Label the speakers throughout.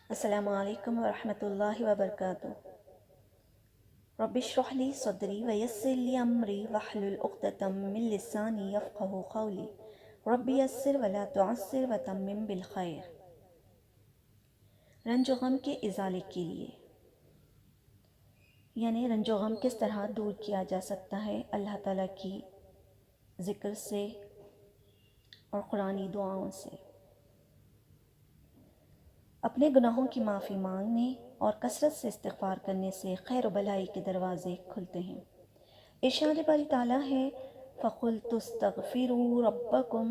Speaker 1: السلام علیکم ورحمۃ اللہ وبرکاتہ۔ رب اشرح لی صدری ویسر لی امری واحلل عقدۃ من لسانی یفقہوا قولی رب یسر ولا تعسر وتمم بالخیر۔ رنج و غم کے ازالے کے لیے، یعنی رنج و غم کس طرح دور کیا جا سکتا ہے اللہ تعالیٰ کی ذکر سے اور قرآنی دعاؤں سے۔ اپنے گناہوں کی معافی مانگنے اور کثرت سے استغفار کرنے سے خیر و بھلائی کے دروازے کھلتے ہیں۔ ارشاد باری تعالیٰ ہے فَقُلْتُ اسْتَغْفِرُوا رَبَّكُمْ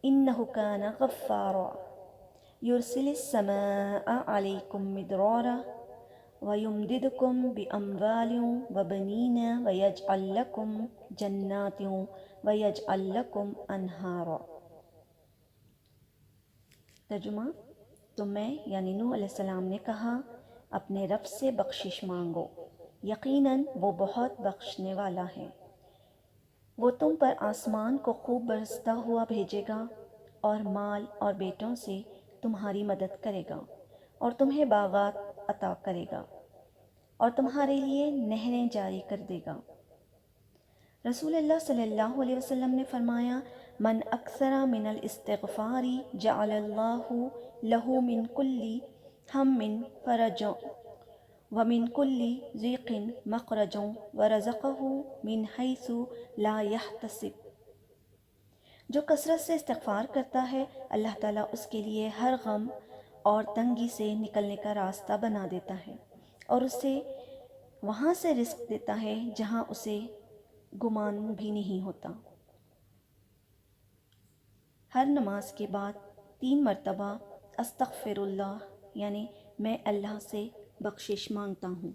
Speaker 1: إِنَّهُ كَانَ غَفَّارًا يُرْسِلِ السَّمَاءَ عَلَيْكُمْ مِدْرَارًا وَيُمْدِدْكُمْ بِأَمْوَالٍ وَبَنِينَ وَيَجْعَلْ لَكُمْ جَنَّاتٍ وَيَجْعَلْ لَكُمْ أَنْهَارًا۔ ترجمہ: تو میں یعنی نوح علیہ السلام نے کہا اپنے رب سے بخشش مانگو، یقیناً وہ بہت بخشنے والا ہے۔ وہ تم پر آسمان کو خوب برستا ہوا بھیجے گا اور مال اور بیٹوں سے تمہاری مدد کرے گا اور تمہیں باغات عطا کرے گا اور تمہارے لیے نہریں جاری کر دے گا۔ رسول اللہ صلی اللہ علیہ وسلم نے فرمایا من اکثر من الاستغفار جعل اللہ لہ من کل ہم فرج ومن کل ضیق مخرج ورزقہ من حیث لا یحتسب۔ جو کثرت سے استغفار کرتا ہے اللہ تعالیٰ اس کے لیے ہر غم اور تنگی سے نکلنے کا راستہ بنا دیتا ہے اور اسے وہاں سے رزق دیتا ہے جہاں اسے گمان بھی نہیں ہوتا۔ ہر نماز کے بعد 3 مرتبہ استغفر اللہ، یعنی میں اللہ سے بخشش مانگتا ہوں۔